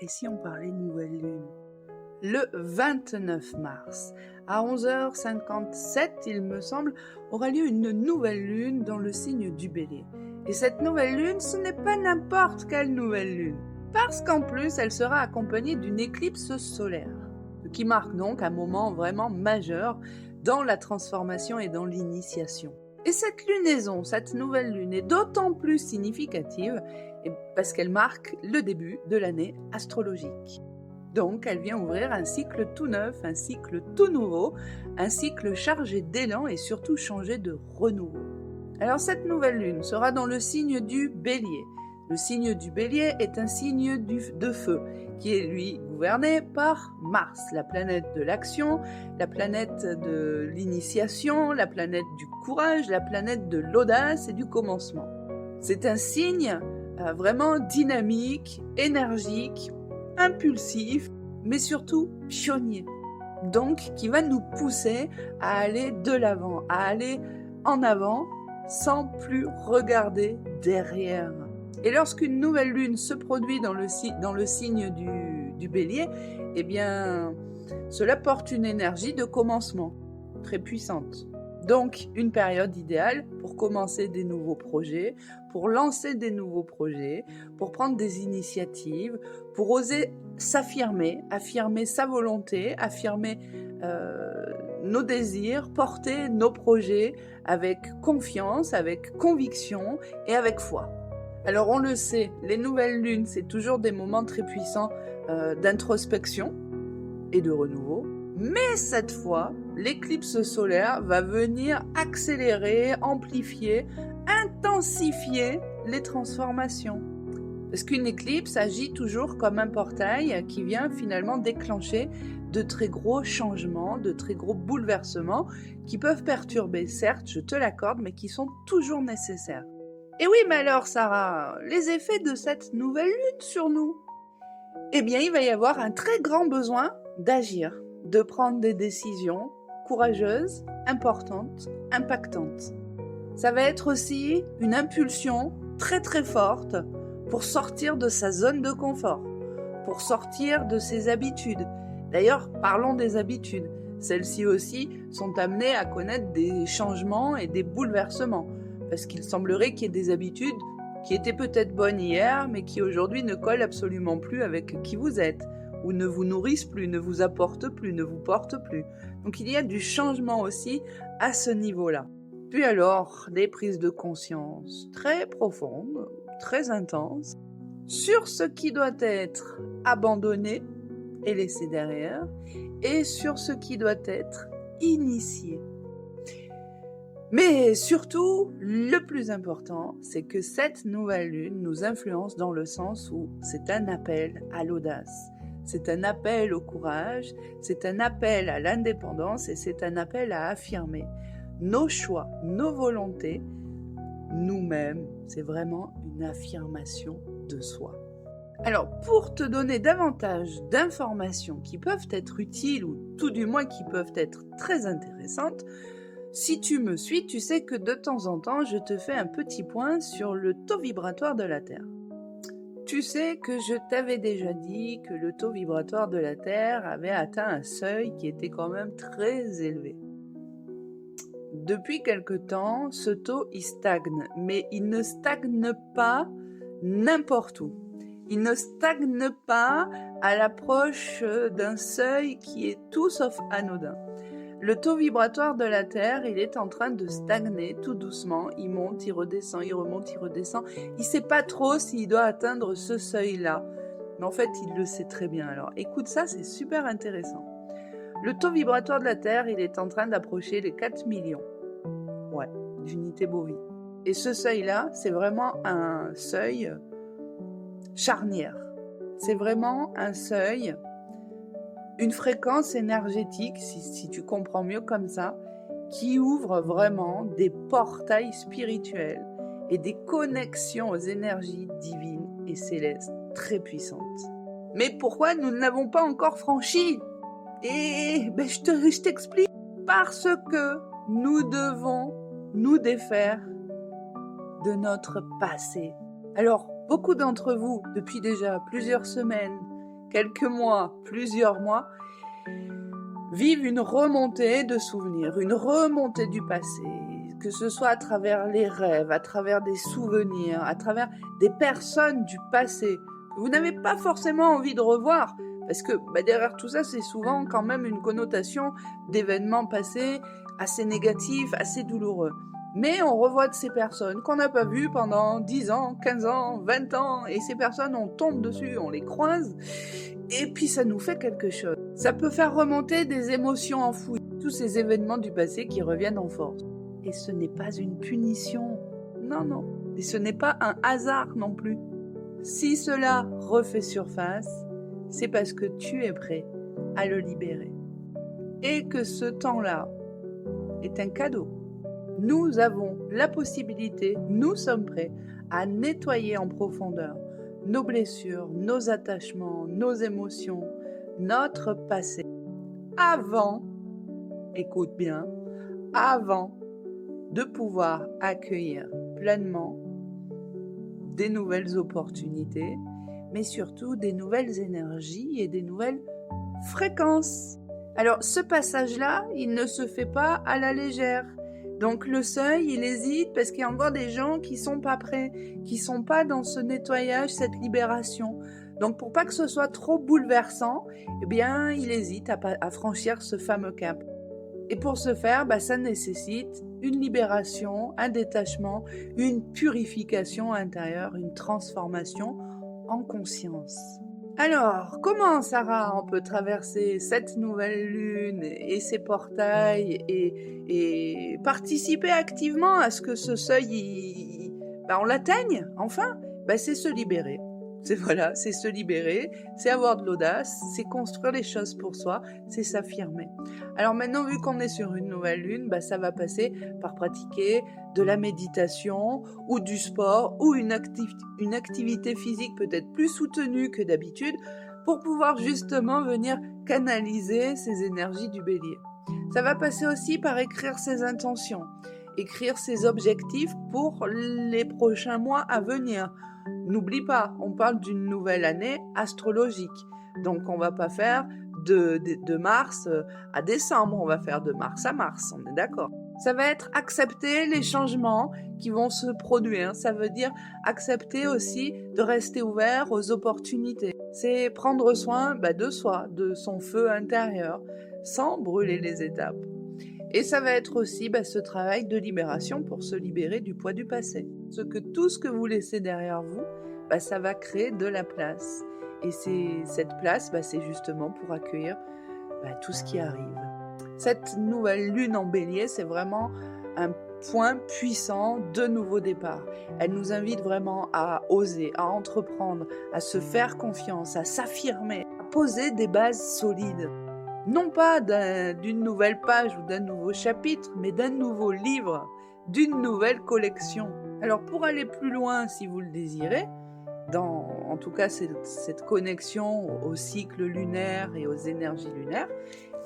Et si on parlait nouvelle lune? Le 29 mars, à 11h57, il me semble, aura lieu une nouvelle lune dans le signe du Bélier. Et cette nouvelle lune, ce n'est pas n'importe quelle nouvelle lune, parce qu'en plus, elle sera accompagnée d'une éclipse solaire, ce qui marque donc un moment vraiment majeur dans la transformation et dans l'initiation. Et cette lunaison, cette nouvelle lune, est d'autant plus significative parce qu'elle marque le début de l'année astrologique. Donc, elle vient ouvrir un cycle tout neuf, un cycle tout nouveau, un cycle chargé d'élan et surtout chargé de renouveau. Alors, cette nouvelle lune sera dans le signe du Bélier. Le signe du Bélier est un signe de feu, qui est lui gouverné par Mars, la planète de l'action, la planète de l'initiation, la planète du courage, la planète de l'audace et du commencement. C'est un signe vraiment dynamique, énergique, impulsif, mais surtout pionnier. Donc, qui va nous pousser à aller de l'avant, à aller en avant, sans plus regarder derrière. Et lorsqu'une nouvelle lune se produit dans le signe du Bélier, eh bien, cela porte une énergie de commencement très puissante. Donc, une période idéale pour commencer des nouveaux projets, pour lancer des nouveaux projets, pour prendre des initiatives, pour oser s'affirmer, affirmer sa volonté, affirmer nos désirs, porter nos projets avec confiance, avec conviction et avec foi. Alors on le sait, les nouvelles lunes, c'est toujours des moments très puissants d'introspection et de renouveau. Mais cette fois, l'éclipse solaire va venir accélérer, amplifier, intensifier les transformations. Parce qu'une éclipse agit toujours comme un portail qui vient finalement déclencher de très gros changements, de très gros bouleversements qui peuvent perturber, certes, je te l'accorde, mais qui sont toujours nécessaires. Et oui, mais alors Sarah, les effets de cette nouvelle lune sur nous? Eh bien, il va y avoir un très grand besoin d'agir, de prendre des décisions courageuses, importantes, impactantes. Ça va être aussi une impulsion très très forte pour sortir de sa zone de confort, pour sortir de ses habitudes. D'ailleurs, parlons des habitudes. Celles-ci aussi sont amenées à connaître des changements et des bouleversements, parce qu'il semblerait qu'il y ait des habitudes qui étaient peut-être bonnes hier, mais qui aujourd'hui ne collent absolument plus avec qui vous êtes, ou ne vous nourrissent plus, ne vous apportent plus, ne vous portent plus. Donc il y a du changement aussi à ce niveau-là. Puis alors, des prises de conscience très profondes, très intenses, sur ce qui doit être abandonné et laissé derrière, et sur ce qui doit être initié. Mais surtout, le plus important, c'est que cette nouvelle lune nous influence dans le sens où c'est un appel à l'audace, c'est un appel au courage, c'est un appel à l'indépendance et c'est un appel à affirmer nos choix, nos volontés, nous-mêmes. C'est vraiment une affirmation de soi. Alors, pour te donner davantage d'informations qui peuvent être utiles ou tout du moins qui peuvent être très intéressantes, si tu me suis, tu sais que de temps en temps, je te fais un petit point sur le taux vibratoire de la Terre. Tu sais que je t'avais déjà dit que le taux vibratoire de la Terre avait atteint un seuil qui était quand même très élevé. Depuis quelque temps, ce taux, il stagne, mais il ne stagne pas n'importe où. Il ne stagne pas à l'approche d'un seuil qui est tout sauf anodin. Le taux vibratoire de la Terre, il est en train de stagner tout doucement. Il monte, il redescend, il remonte, il redescend. Il ne sait pas trop s'il doit atteindre ce seuil-là. Mais en fait, il le sait très bien. Alors, écoute ça, c'est super intéressant. Le taux vibratoire de la Terre, il est en train d'approcher les 4 millions d'unités bovies. Et ce seuil-là, c'est vraiment un seuil charnière. C'est vraiment un seuil, une fréquence énergétique, si tu comprends mieux comme ça, qui ouvre vraiment des portails spirituels et des connexions aux énergies divines et célestes très puissantes. Mais pourquoi nous ne l'avons pas encore franchi? Et je t'explique. Parce que nous devons nous défaire de notre passé. Alors, beaucoup d'entre vous, depuis déjà plusieurs semaines, quelques mois, plusieurs mois, vivent une remontée de souvenirs, une remontée du passé, que ce soit à travers les rêves, à travers des souvenirs, à travers des personnes du passé que vous n'avez pas forcément envie de revoir, parce que derrière tout ça, c'est souvent quand même une connotation d'événements passés assez négatifs, assez douloureux. Mais on revoit de ces personnes qu'on n'a pas vues pendant 10 ans, 15 ans, 20 ans, et ces personnes, on tombe dessus, on les croise, et puis ça nous fait quelque chose. Ça peut faire remonter des émotions enfouies, tous ces événements du passé qui reviennent en force. Et ce n'est pas une punition, non, non. Et ce n'est pas un hasard non plus. Si cela refait surface, c'est parce que tu es prêt à le libérer. Et que ce temps-là est un cadeau. Nous avons la possibilité, nous sommes prêts à nettoyer en profondeur nos blessures, nos attachements, nos émotions, notre passé. Avant, écoute bien, avant de pouvoir accueillir pleinement des nouvelles opportunités, mais surtout des nouvelles énergies et des nouvelles fréquences. Alors ce passage-là, il ne se fait pas à la légère. Donc le seuil, il hésite parce qu'il y a encore des gens qui sont pas prêts, qui sont pas dans ce nettoyage, cette libération. Donc pour pas que ce soit trop bouleversant, eh bien il hésite à franchir ce fameux cap. Et pour ce faire, ça nécessite une libération, un détachement, une purification intérieure, une transformation en conscience. Alors, comment, Sarah, on peut traverser cette nouvelle lune et ses portails et participer activement à ce que ce seuil, on l'atteigne, enfin? C'est se libérer. C'est se libérer, c'est avoir de l'audace, c'est construire les choses pour soi, c'est s'affirmer. Alors maintenant, vu qu'on est sur une nouvelle lune, ça va passer par pratiquer de la méditation ou du sport ou une activité physique peut-être plus soutenue que d'habitude pour pouvoir justement venir canaliser ces énergies du bélier. Ça va passer aussi par écrire ses intentions, écrire ses objectifs pour les prochains mois à venir. N'oublie pas, on parle d'une nouvelle année astrologique. Donc on va pas faire de mars à décembre, on va faire de mars à mars, on est d'accord. Ça va être accepter les changements qui vont se produire. Ça veut dire accepter aussi de rester ouvert aux opportunités. C'est prendre soin de soi, de son feu intérieur, sans brûler les étapes. Et ça va être aussi ce travail de libération pour se libérer du poids du passé. Tout ce que vous laissez derrière vous, ça va créer de la place. Et cette place, c'est justement pour accueillir tout ce qui arrive. Cette nouvelle lune en bélier, c'est vraiment un point puissant de nouveau départ. Elle nous invite vraiment à oser, à entreprendre, à se faire confiance, à s'affirmer, à poser des bases solides. Non pas d'une nouvelle page ou d'un nouveau chapitre, mais d'un nouveau livre, d'une nouvelle collection. Alors pour aller plus loin, si vous le désirez, en tout cas cette connexion au cycle lunaire et aux énergies lunaires,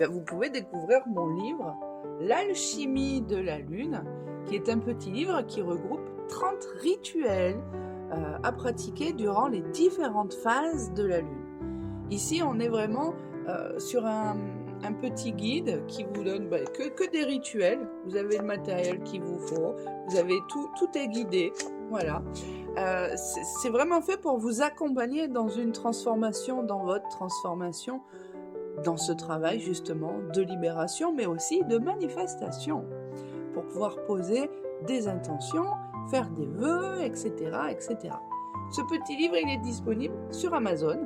vous pouvez découvrir mon livre « L'alchimie de la lune », qui est un petit livre qui regroupe 30 rituels à pratiquer durant les différentes phases de la lune. Ici, on est vraiment sur un petit guide qui vous donne que des rituels. Vous avez le matériel qu'il vous faut, vous avez tout est guidé, voilà. C'est vraiment fait pour vous accompagner dans une transformation, dans votre transformation, dans ce travail justement de libération, mais aussi de manifestation, pour pouvoir poser des intentions, faire des vœux, etc., etc. Ce petit livre, il est disponible sur Amazon.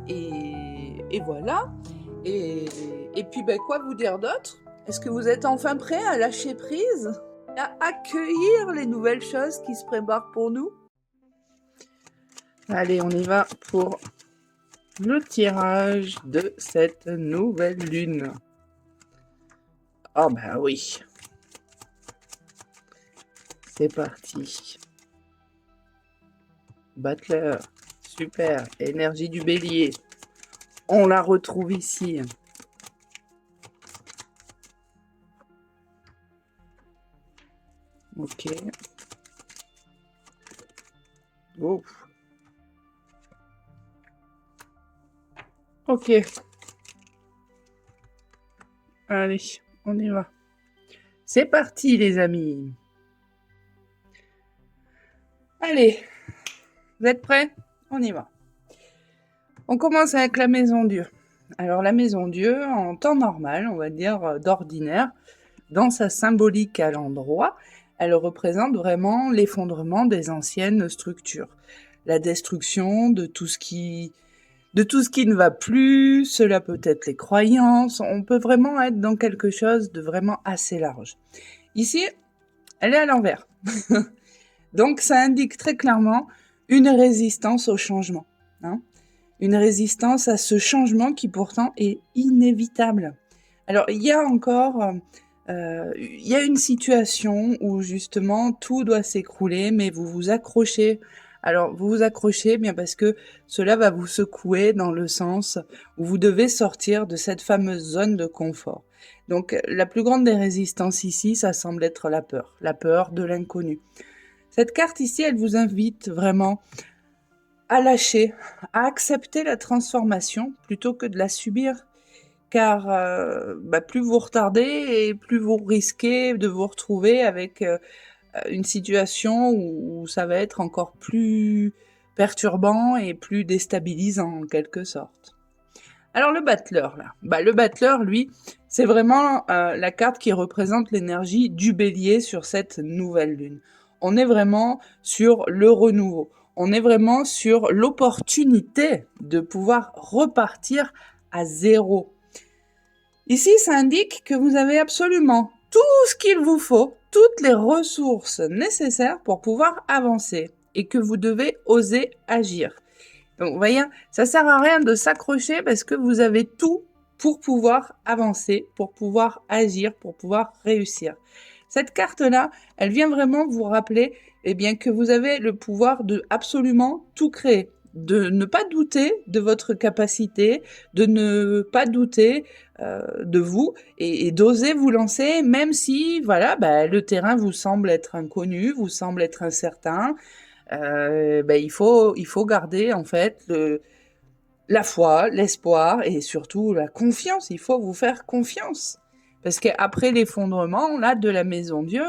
Et voilà. Et puis, quoi vous dire d'autre? Est-ce que vous êtes enfin prêts à lâcher prise, à accueillir les nouvelles choses qui se préparent pour nous? Allez, on y va pour le tirage de cette nouvelle lune. Oh oui. C'est parti. Butler. Super. Énergie du bélier. On la retrouve ici. Ok. Oh. Ok. Allez, on y va. C'est parti, les amis. Allez, vous êtes prêts? On y va. On commence avec la maison Dieu. Alors la maison Dieu, en temps normal, on va dire d'ordinaire, dans sa symbolique à l'endroit, elle représente vraiment l'effondrement des anciennes structures, la destruction de tout ce qui ne va plus, cela peut être les croyances, on peut vraiment être dans quelque chose de vraiment assez large. Ici, elle est à l'envers. Donc ça indique très clairement une résistance au changement. Hein, une résistance à ce changement qui pourtant est inévitable. Alors il y a encore... il y a une situation où justement tout doit s'écrouler, mais vous vous accrochez. Alors vous vous accrochez bien parce que cela va vous secouer dans le sens où vous devez sortir de cette fameuse zone de confort. Donc la plus grande des résistances ici, ça semble être la peur de l'inconnu. Cette carte ici, elle vous invite vraiment à lâcher, à accepter la transformation plutôt que de la subir. Car plus vous retardez et plus vous risquez de vous retrouver avec une situation où ça va être encore plus perturbant et plus déstabilisant en quelque sorte. Alors le battleur, là, le battleur, lui, c'est vraiment la carte qui représente l'énergie du bélier sur cette nouvelle lune. On est vraiment sur le renouveau. On est vraiment sur l'opportunité de pouvoir repartir à zéro. Ici, ça indique que vous avez absolument tout ce qu'il vous faut, toutes les ressources nécessaires pour pouvoir avancer et que vous devez oser agir. Donc, vous voyez, ça sert à rien de s'accrocher parce que vous avez tout pour pouvoir avancer, pour pouvoir agir, pour pouvoir réussir. Cette carte-là, elle vient vraiment vous rappeler que vous avez le pouvoir de absolument tout créer, de ne pas douter de votre capacité, de ne pas douter de vous et d'oser vous lancer, même si le terrain vous semble être inconnu, vous semble être incertain. Il faut garder en fait la foi, l'espoir et surtout la confiance. Il faut vous faire confiance. Parce qu'après l'effondrement là de la maison Dieu,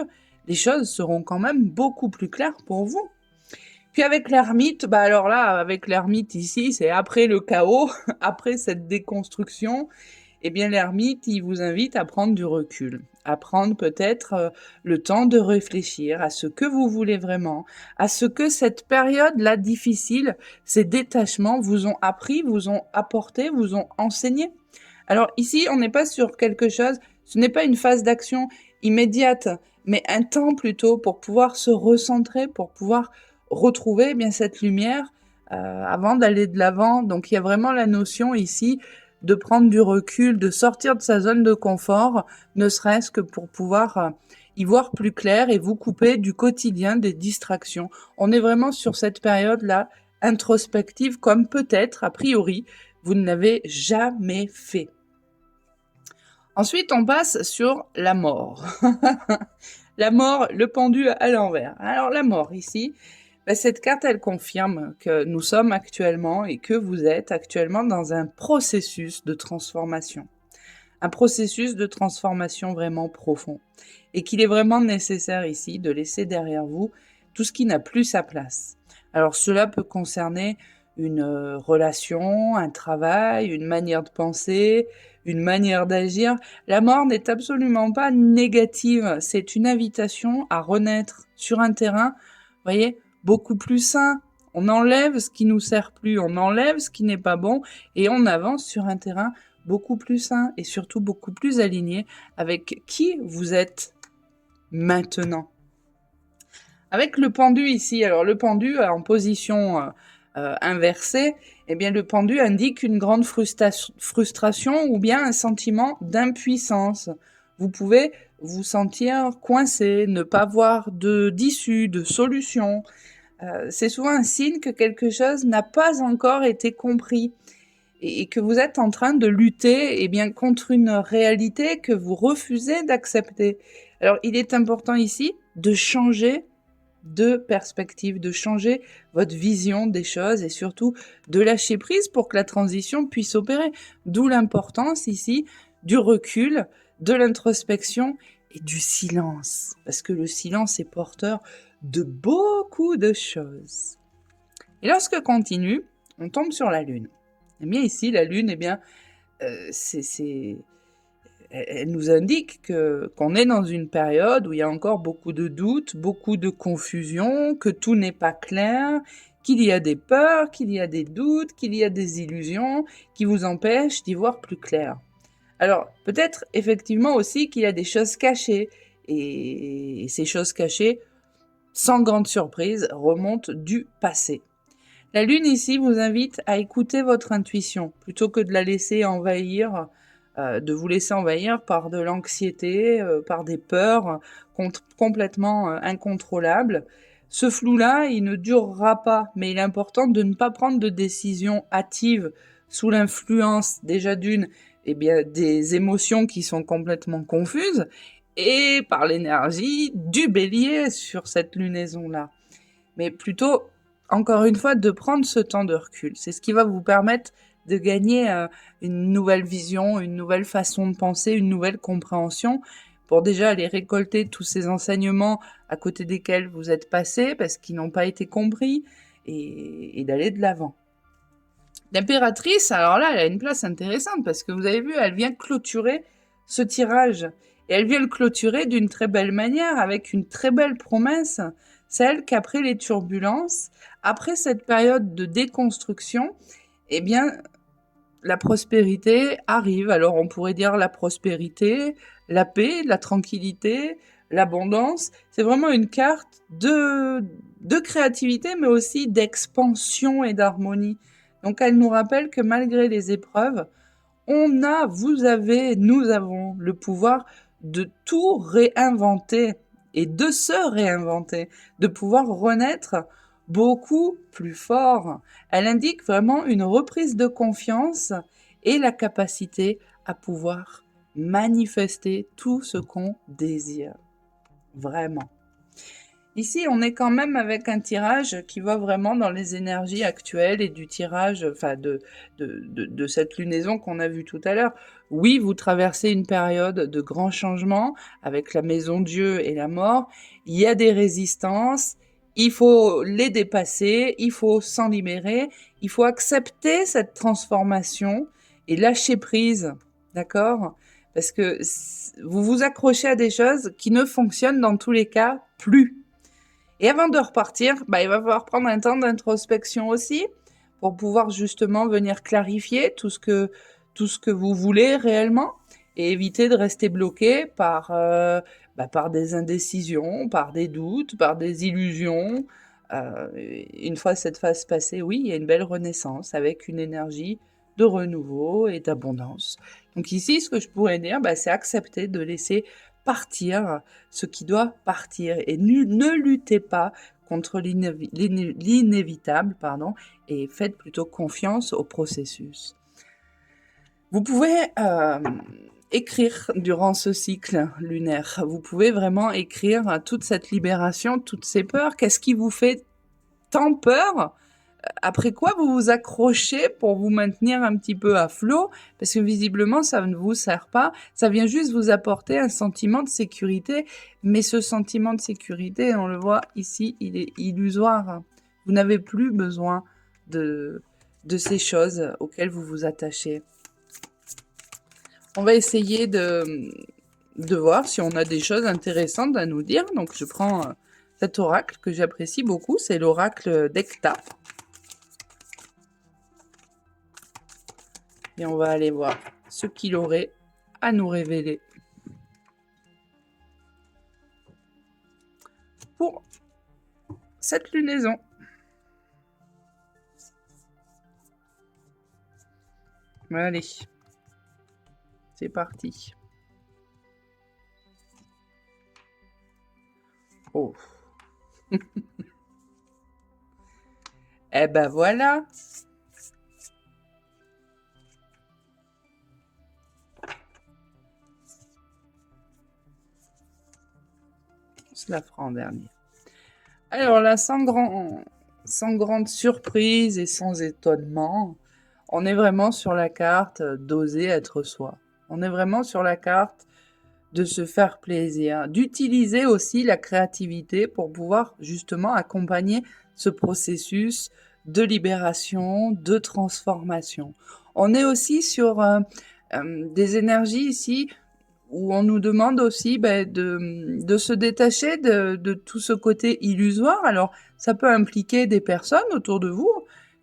les choses seront quand même beaucoup plus claires pour vous. Puis avec l'ermite, avec l'ermite ici, c'est après le chaos, après cette déconstruction, l'ermite, il vous invite à prendre du recul, à prendre peut-être le temps de réfléchir à ce que vous voulez vraiment, à ce que cette période-là difficile, ces détachements vous ont appris, vous ont apporté, vous ont enseigné. Alors ici, on n'est pas sur quelque chose, ce n'est pas une phase d'action immédiate, mais un temps plutôt pour pouvoir se recentrer, pour pouvoir retrouver cette lumière avant d'aller de l'avant. Donc il y a vraiment la notion ici de prendre du recul, de sortir de sa zone de confort, ne serait-ce que pour pouvoir y voir plus clair et vous couper du quotidien, des distractions. On est vraiment sur cette période-là introspective comme peut-être, a priori, vous ne l'avez jamais fait. Ensuite, on passe sur la mort. La mort, le pendu à l'envers. Alors la mort ici, cette carte, elle confirme que nous sommes actuellement et que vous êtes actuellement dans un processus de transformation. Un processus de transformation vraiment profond. Et qu'il est vraiment nécessaire ici de laisser derrière vous tout ce qui n'a plus sa place. Alors cela peut concerner une relation, un travail, une manière de penser, une manière d'agir. La mort n'est absolument pas négative. C'est une invitation à renaître sur un terrain, vous voyez, beaucoup plus sain. On enlève ce qui nous sert plus, on enlève ce qui n'est pas bon et on avance sur un terrain beaucoup plus sain et surtout beaucoup plus aligné avec qui vous êtes maintenant. Avec le pendu ici, alors le pendu en position inversée, le pendu indique une grande frustration ou bien un sentiment d'impuissance. Vous pouvez vous sentir coincé, ne pas voir d'issue, de solution. C'est souvent un signe que quelque chose n'a pas encore été compris et que vous êtes en train de lutter contre une réalité que vous refusez d'accepter. Alors il est important ici de changer de perspective, de changer votre vision des choses et surtout de lâcher prise pour que la transition puisse opérer. D'où l'importance ici du recul, de l'introspection et du silence. Parce que le silence est porteur de beaucoup de choses. Et lorsque continue, on tombe sur la Lune. Et bien ici, la Lune, eh bien, elle nous indique qu'on est dans une période où il y a encore beaucoup de doutes, beaucoup de confusion, que tout n'est pas clair, qu'il y a des peurs, qu'il y a des doutes, qu'il y a des illusions qui vous empêchent d'y voir plus clair. Alors, peut-être effectivement aussi qu'il y a des choses cachées, et ces choses cachées, sans grande surprise, remontent du passé. La Lune ici vous invite à écouter votre intuition, plutôt que de la laisser envahir, de vous laisser envahir par de l'anxiété, par des peurs complètement incontrôlables. Ce flou-là, il ne durera pas, mais il est important de ne pas prendre de décisions hâtives sous l'influence déjà d'une, eh bien, des émotions qui sont complètement confuses, et par l'énergie du bélier sur cette lunaison-là. Mais plutôt, encore une fois, de prendre ce temps de recul. C'est ce qui va vous permettre de gagner une nouvelle vision, une nouvelle façon de penser, une nouvelle compréhension, pour déjà aller récolter tous ces enseignements à côté desquels vous êtes passé, parce qu'ils n'ont pas été compris, et d'aller de l'avant. L'impératrice, alors là, elle a une place intéressante, parce que vous avez vu, elle vient clôturer ce tirage. Et elle vient le clôturer d'une très belle manière, avec une très belle promesse, celle qu'après les turbulences, après cette période de déconstruction, eh bien, la prospérité arrive. Alors on pourrait dire la prospérité, la paix, la tranquillité, l'abondance. C'est vraiment une carte de créativité, mais aussi d'expansion et d'harmonie. Donc elle nous rappelle que malgré les épreuves, vous avez, nous avons le pouvoir de tout réinventer et de se réinventer, de pouvoir renaître beaucoup plus fort. Elle indique vraiment une reprise de confiance et la capacité à pouvoir manifester tout ce qu'on désire. Vraiment. Ici, on est quand même avec un tirage qui va vraiment dans les énergies actuelles et du tirage, enfin de cette lunaison qu'on a vue tout à l'heure. Oui, vous traversez une période de grands changements avec la maison Dieu et la mort. Il y a des résistances, il faut les dépasser, il faut s'en libérer, il faut accepter cette transformation et lâcher prise, d'accord? Parce que vous vous accrochez à des choses qui ne fonctionnent dans tous les cas plus. Et avant de repartir, il va falloir prendre un temps d'introspection aussi pour pouvoir justement venir clarifier tout ce que vous voulez réellement et éviter de rester bloqué par des indécisions, par des doutes, par des illusions. Une fois cette phase passée, oui, il y a une belle renaissance avec une énergie de renouveau et d'abondance. Donc ici, ce que je pourrais dire, c'est accepter de laisser partir ce qui doit partir et ne luttez pas contre l'inévitable, et faites plutôt confiance au processus. Vous pouvez écrire durant ce cycle lunaire. Vous pouvez vraiment écrire toute cette libération, toutes ces peurs. Qu'est-ce qui vous fait tant peur? Après quoi vous vous accrochez pour vous maintenir un petit peu à flot, parce que visiblement ça ne vous sert pas, ça vient juste vous apporter un sentiment de sécurité, mais ce sentiment de sécurité, on le voit ici, il est illusoire. Vous n'avez plus besoin de ces choses auxquelles vous vous attachez. On va essayer de voir si on a des choses intéressantes à nous dire. Donc je prends cet oracle que j'apprécie beaucoup, c'est l'oracle d'Ekta. Et on va aller voir ce qu'il aurait à nous révéler pour cette lunaison. Allez, c'est parti. Oh. Eh ben voilà. On se la fera en dernier. Alors là, sans grande surprise et sans étonnement, on est vraiment sur la carte d'oser être soi. On est vraiment sur la carte de se faire plaisir, d'utiliser aussi la créativité pour pouvoir justement accompagner ce processus de libération, de transformation. On est aussi sur des énergies ici où on nous demande aussi de se détacher de tout ce côté illusoire. Alors, ça peut impliquer des personnes autour de vous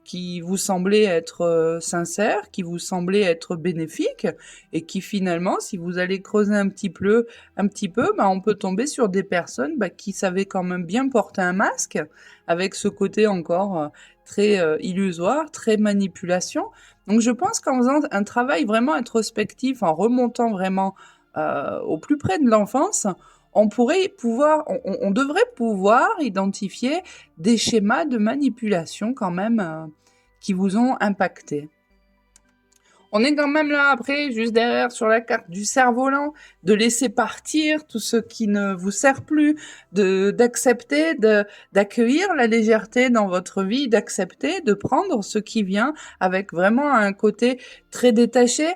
qui vous semblaient être sincères, qui vous semblaient être bénéfiques, et qui finalement, si vous allez creuser un petit peu, on peut tomber sur des personnes qui savaient quand même bien porter un masque, avec ce côté encore très illusoire, très manipulation. Donc je pense qu'en faisant un travail vraiment introspectif, en remontant vraiment au plus près de l'enfance, on devrait pouvoir identifier des schémas de manipulation quand même qui vous ont impacté. On est quand même là après, juste derrière sur la carte du cerf-volant, de laisser partir tout ce qui ne vous sert plus, d'accepter, d'accueillir la légèreté dans votre vie, d'accepter, de prendre ce qui vient avec vraiment un côté très détaché.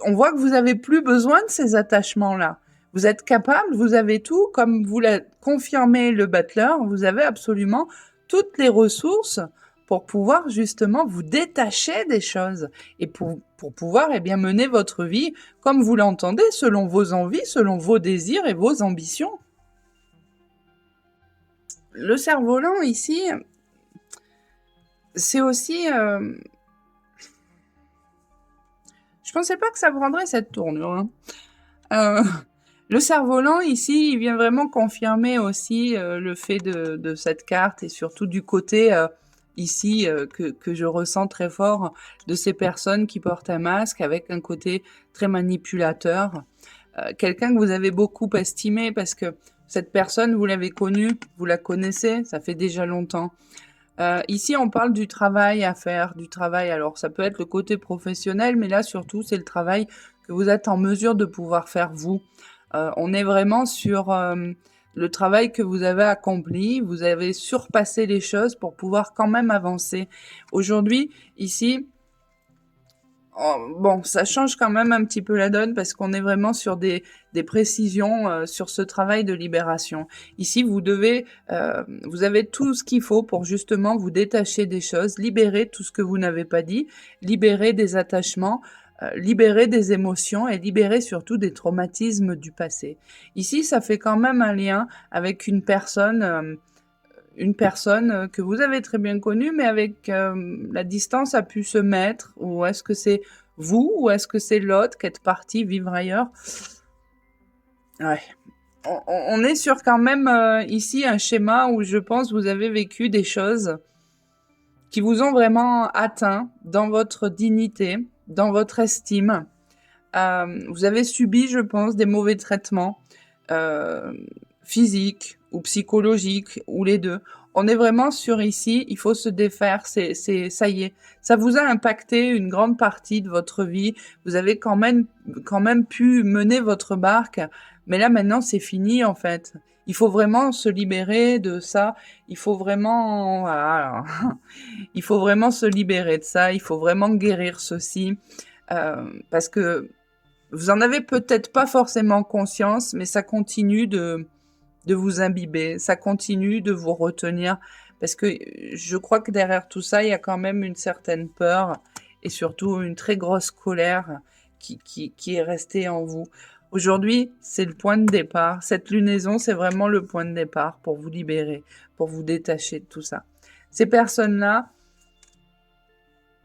On voit que vous avez plus besoin de ces attachements-là. Vous êtes capable, vous avez tout, comme vous l'a confirmé le battleur, vous avez absolument toutes les ressources pour pouvoir justement vous détacher des choses et pour pouvoir mener votre vie comme vous l'entendez, selon vos envies, selon vos désirs et vos ambitions. Le cerf-volant ici, c'est aussi... Je pensais pas que ça prendrait cette tournure. Le cerf-volant ici, il vient vraiment confirmer aussi le fait de cette carte et surtout du côté ici que je ressens très fort de ces personnes qui portent un masque avec un côté très manipulateur. Quelqu'un que vous avez beaucoup estimé parce que cette personne, vous l'avez connue, vous la connaissez, ça fait déjà longtemps. Ici, on parle du travail à faire, du travail. Alors, ça peut être le côté professionnel, mais là, surtout, c'est le travail que vous êtes en mesure de pouvoir faire vous. On est vraiment sur le travail que vous avez accompli. Vous avez surpassé les choses pour pouvoir quand même avancer. Aujourd'hui, ici, bon, ça change quand même un petit peu la donne parce qu'on est vraiment sur des précisions sur ce travail de libération. Ici, vous avez tout ce qu'il faut pour justement vous détacher des choses, libérer tout ce que vous n'avez pas dit, libérer des attachements, libérer des émotions et libérer surtout des traumatismes du passé. Ici, ça fait quand même un lien avec une personne que vous avez très bien connue, mais avec la distance a pu se mettre, ou est-ce que c'est vous, ou est-ce que c'est l'autre qui est parti vivre ailleurs? Ouais. On est sur quand même ici un schéma où je pense vous avez vécu des choses qui vous ont vraiment atteint dans votre dignité, dans votre estime. Vous avez subi, je pense, des mauvais traitements physiques ou psychologiques, ou les deux. On est vraiment sur ici, il faut se défaire, ça y est. Ça vous a impacté une grande partie de votre vie. Vous avez quand même pu mener votre barque, mais là maintenant c'est fini en fait. Il faut vraiment se libérer de ça. Il faut vraiment, voilà. Il faut vraiment se libérer de ça. Il faut vraiment guérir ceci, parce que vous en avez peut-être pas forcément conscience, mais ça continue de vous imbiber, ça continue de vous retenir, parce que je crois que derrière tout ça, il y a quand même une certaine peur et surtout une très grosse colère qui est restée en vous. Aujourd'hui, c'est le point de départ. Cette lunaison, c'est vraiment le point de départ pour vous libérer, pour vous détacher de tout ça. Ces personnes-là,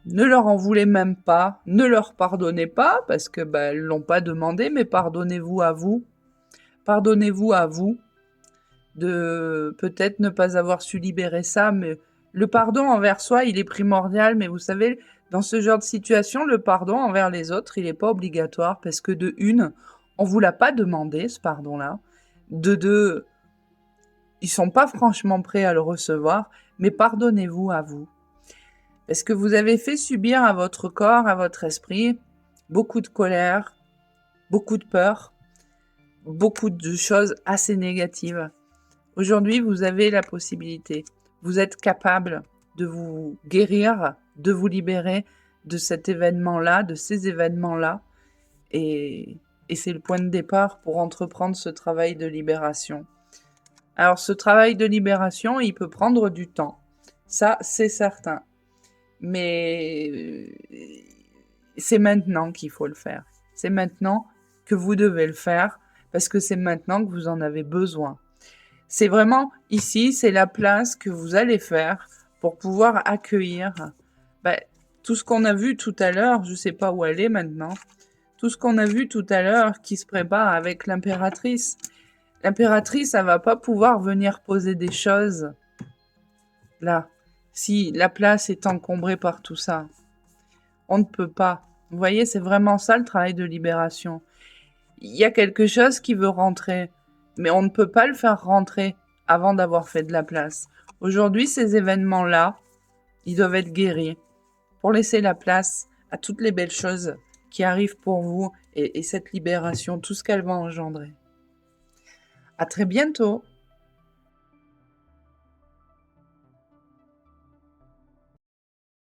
ne leur en voulez même pas, ne leur pardonnez pas, parce que elles l'ont pas demandé, mais pardonnez-vous à vous. Pardonnez-vous à vous de peut-être ne pas avoir su libérer ça, mais le pardon envers soi, il est primordial, mais vous savez, dans ce genre de situation, le pardon envers les autres, il n'est pas obligatoire, parce que de une, on vous l'a pas demandé, ce pardon-là. De deux, ils sont pas franchement prêts à le recevoir, mais pardonnez-vous à vous. Parce que vous avez fait subir à votre corps, à votre esprit, beaucoup de colère, beaucoup de peur, beaucoup de choses assez négatives. Aujourd'hui, vous avez la possibilité. Vous êtes capable de vous guérir, de vous libérer de cet événement-là, de ces événements-là. Et c'est le point de départ pour entreprendre ce travail de libération. Alors, ce travail de libération, il peut prendre du temps. Ça, c'est certain. Mais c'est maintenant qu'il faut le faire. C'est maintenant que vous devez le faire parce que c'est maintenant que vous en avez besoin. C'est vraiment ici, c'est la place que vous allez faire pour pouvoir accueillir tout ce qu'on a vu tout à l'heure. Je ne sais pas où elle est maintenant. Tout ce qu'on a vu tout à l'heure qui se prépare avec l'impératrice. L'impératrice, elle va pas pouvoir venir poser des choses là, si la place est encombrée par tout ça. On ne peut pas. Vous voyez, c'est vraiment ça le travail de libération. Il y a quelque chose qui veut rentrer, mais on ne peut pas le faire rentrer avant d'avoir fait de la place. Aujourd'hui, ces événements-là, ils doivent être guéris pour laisser la place à toutes les belles choses qui arrivent pour vous et cette libération, tout ce qu'elle va engendrer. À très bientôt!